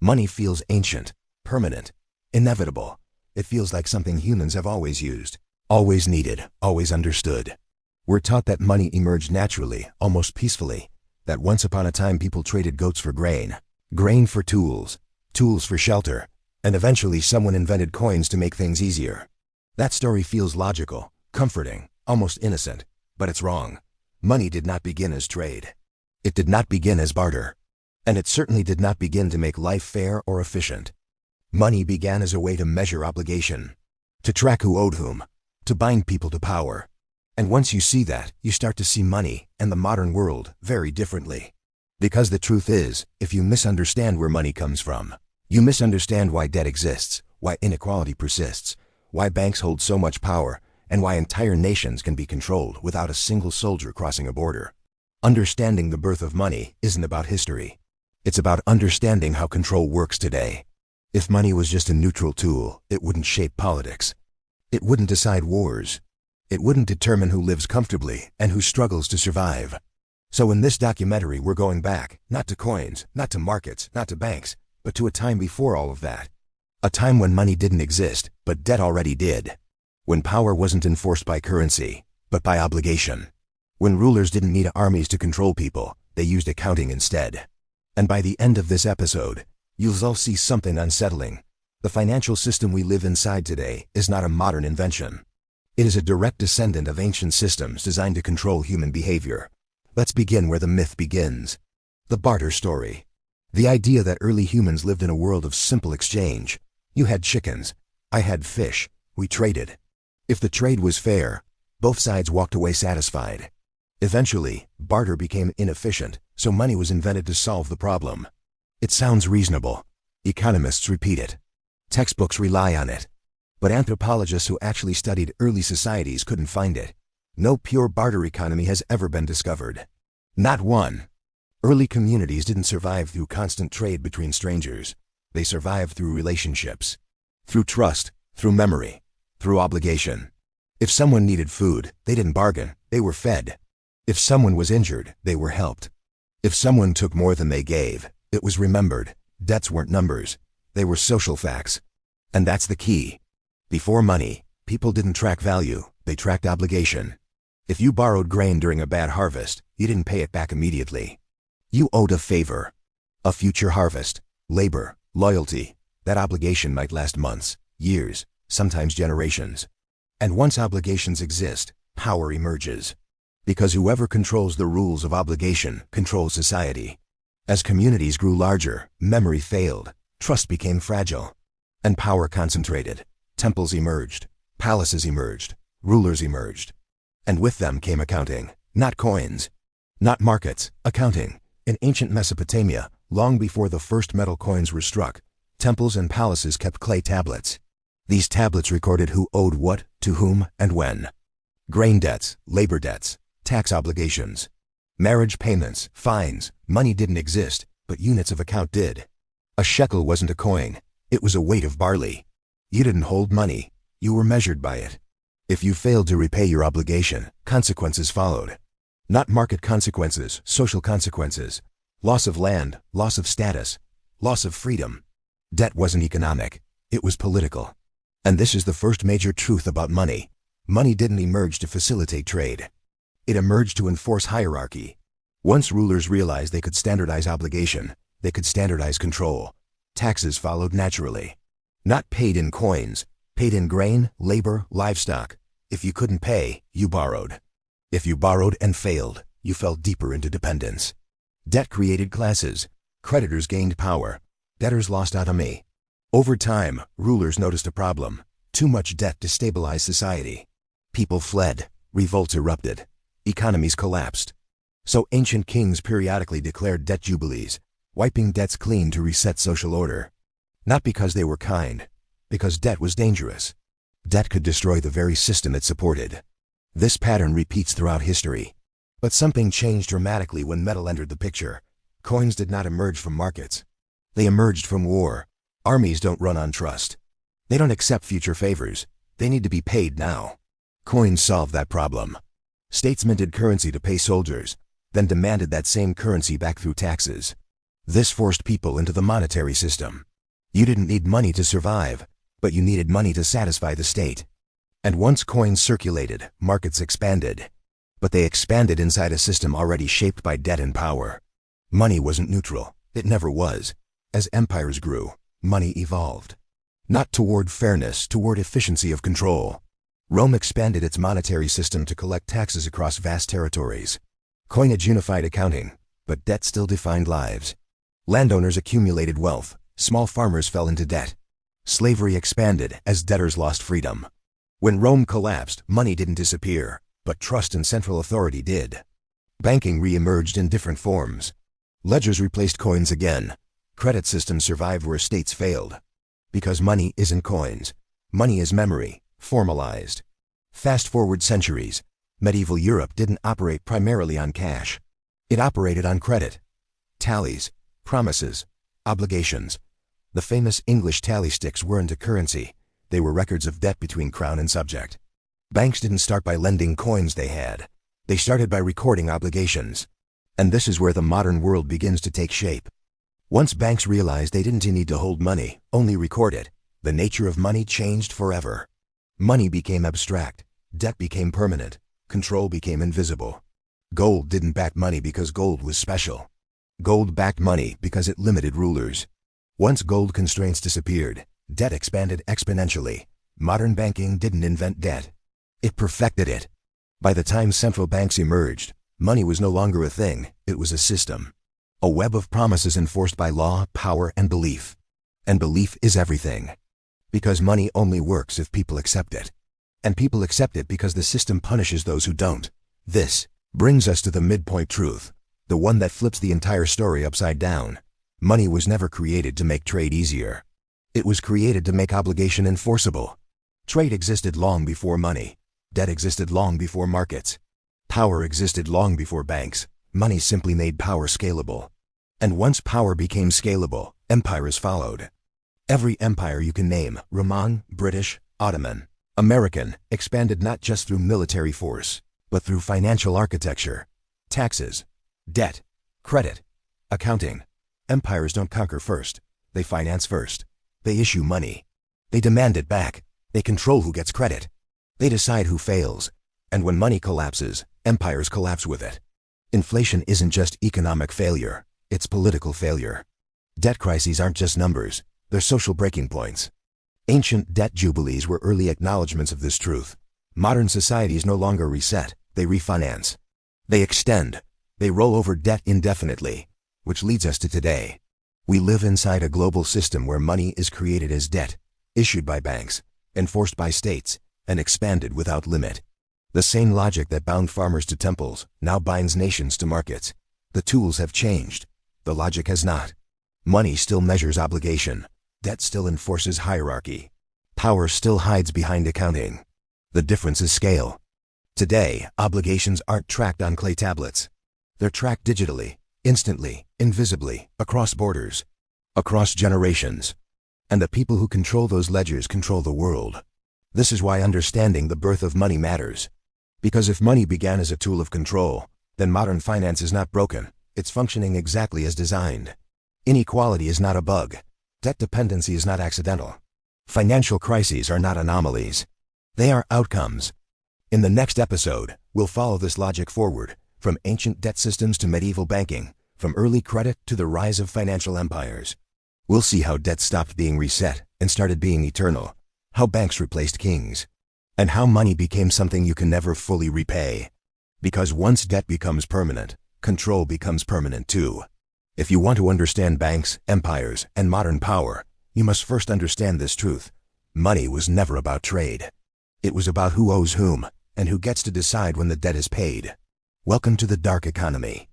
Money feels ancient, permanent, inevitable. It feels like something humans have always used, always needed, always understood. We're taught that money emerged naturally, almost peacefully, that once upon a time people traded goats for grain, grain for tools, tools for shelter, and eventually someone invented coins to make things easier. That story feels logical, comforting, almost innocent, but it's wrong. Money did not begin as trade. It did not begin as barter. And it certainly did not begin to make life fair or efficient. Money began as a way to measure obligation, to track who owed whom, to bind people to power. And once you see that, you start to see money and the modern world very differently. Because the truth is, if you misunderstand where money comes from, you misunderstand why debt exists, why inequality persists, why banks hold so much power, and why entire nations can be controlled without a single soldier crossing a border. Understanding the birth of money isn't about history. It's about understanding how control works today. If money was just a neutral tool, it wouldn't shape politics. It wouldn't decide wars. It wouldn't determine who lives comfortably and who struggles to survive. So in this documentary, we're going back, not to coins, not to markets, not to banks, but to a time before all of that. A time when money didn't exist, but debt already did. When power wasn't enforced by currency, but by obligation. When rulers didn't need armies to control people, they used accounting instead. And by the end of this episode, you'll all see something unsettling. The financial system we live inside today is not a modern invention. It is a direct descendant of ancient systems designed to control human behavior. Let's begin where the myth begins. The barter story. The idea that early humans lived in a world of simple exchange. You had chickens, I had fish, we traded. If the trade was fair, both sides walked away satisfied. Eventually, barter became inefficient, so money was invented to solve the problem. It sounds reasonable. Economists repeat it. Textbooks rely on it. But anthropologists who actually studied early societies couldn't find it. No pure barter economy has ever been discovered. Not one. Early communities didn't survive through constant trade between strangers. They survived through relationships. Through trust, through memory, through obligation. If someone needed food, they didn't bargain, they were fed. If someone was injured, they were helped. If someone took more than they gave, it was remembered. Debts weren't numbers, they were social facts. And that's the key. Before money, people didn't track value, they tracked obligation. If you borrowed grain during a bad harvest, you didn't pay it back immediately. You owed a favor, a future harvest, labor, loyalty. That obligation might last months, years, sometimes generations. And once obligations exist, power emerges. Because whoever controls the rules of obligation controls society. As communities grew larger, memory failed, trust became fragile, and power concentrated. Temples emerged, palaces emerged, rulers emerged. And with them came accounting, not coins, not markets, accounting. In ancient Mesopotamia, long before the first metal coins were struck, temples and palaces kept clay tablets. These tablets recorded who owed what, to whom, and when. Grain debts, labor debts, tax obligations, marriage payments, fines. Money didn't exist, but units of account did. A shekel wasn't a coin, it was a weight of barley. You didn't hold money, you were measured by it. If you failed to repay your obligation, consequences followed. Not market consequences, social consequences. Loss of land, loss of status, loss of freedom. Debt wasn't economic, it was political. And this is the first major truth about money. Money didn't emerge to facilitate trade. It emerged to enforce hierarchy. Once rulers realized they could standardize obligation, they could standardize control. Taxes followed naturally. Not paid in coins, paid in grain, labor, livestock. If you couldn't pay, you borrowed. If you borrowed and failed, you fell deeper into dependence. Debt created classes. Creditors gained power. Debtors lost autonomy. Over time, rulers noticed a problem. Too much debt destabilized society. People fled. Revolts erupted. Economies collapsed. So ancient kings periodically declared debt jubilees, wiping debts clean to reset social order. Not because they were kind, because debt was dangerous. Debt could destroy the very system it supported. This pattern repeats throughout history. But something changed dramatically when metal entered the picture. Coins did not emerge from markets. They emerged from war. Armies don't run on trust. They don't accept future favors. They need to be paid now. Coins solved that problem. States minted currency to pay soldiers, then demanded that same currency back through taxes. This forced people into the monetary system. You didn't need money to survive, but you needed money to satisfy the state. And once coins circulated, markets expanded. But they expanded inside a system already shaped by debt and power. Money wasn't neutral. It never was. As empires grew, money evolved. Not toward fairness, toward efficiency of control. Rome expanded its monetary system to collect taxes across vast territories. Coinage unified accounting, but debt still defined lives. Landowners accumulated wealth, small farmers fell into debt. Slavery expanded as debtors lost freedom. When Rome collapsed, money didn't disappear, but trust and central authority did. Banking re-emerged in different forms. Ledgers replaced coins again. Credit systems survived where states failed. Because money isn't coins. Money is memory, formalized. Fast forward centuries. Medieval Europe didn't operate primarily on cash. It operated on credit. Tallies, promises, obligations. The famous English tally sticks weren't a currency. They were records of debt between crown and subject. Banks didn't start by lending coins they had. They started by recording obligations. And this is where the modern world begins to take shape. Once banks realized they didn't need to hold money, only record it, the nature of money changed forever. Money became abstract. Debt became permanent. Control became invisible. Gold didn't back money because gold was special. Gold backed money because it limited rulers. Once gold constraints disappeared, debt expanded exponentially. Modern banking didn't invent debt. It perfected it. By the time central banks emerged, money was no longer a thing, it was a system. A web of promises enforced by law, power, and belief. And belief is everything. Because money only works if people accept it. And people accept it because the system punishes those who don't. This brings us to the midpoint truth, the one that flips the entire story upside down. Money was never created to make trade easier. It was created to make obligation enforceable. Trade existed long before money. Debt existed long before markets. Power existed long before banks. Money simply made power scalable. And once power became scalable, empires followed. Every empire you can name, Roman, British, Ottoman, American, expanded not just through military force, but through financial architecture, taxes, debt, credit, accounting. Empires don't conquer first, they finance first. They issue money. They demand it back. They control who gets credit. They decide who fails. And when money collapses, empires collapse with it. Inflation isn't just economic failure, it's political failure. Debt crises aren't just numbers, they're social breaking points. Ancient debt jubilees were early acknowledgments of this truth. Modern societies no longer reset, they refinance. They extend. They roll over debt indefinitely, which leads us to today. We live inside a global system where money is created as debt, issued by banks, enforced by states, and expanded without limit. The same logic that bound farmers to temples now binds nations to markets. The tools have changed. The logic has not. Money still measures obligation. Debt still enforces hierarchy. Power still hides behind accounting. The difference is scale. Today, obligations aren't tracked on clay tablets. They're tracked digitally, instantly, invisibly, across borders, across generations. And the people who control those ledgers control the world. This is why understanding the birth of money matters. Because if money began as a tool of control, then modern finance is not broken, it's functioning exactly as designed. Inequality is not a bug. Debt dependency is not accidental. Financial crises are not anomalies. They are outcomes. In the next episode, we'll follow this logic forward, from ancient debt systems to medieval banking, from early credit to the rise of financial empires. We'll see how debt stopped being reset and started being eternal, how banks replaced kings, and how money became something you can never fully repay. Because once debt becomes permanent, control becomes permanent too. If you want to understand banks, empires, and modern power, you must first understand this truth. Money was never about trade. It was about who owes whom, and who gets to decide when the debt is paid. Welcome to the dark economy.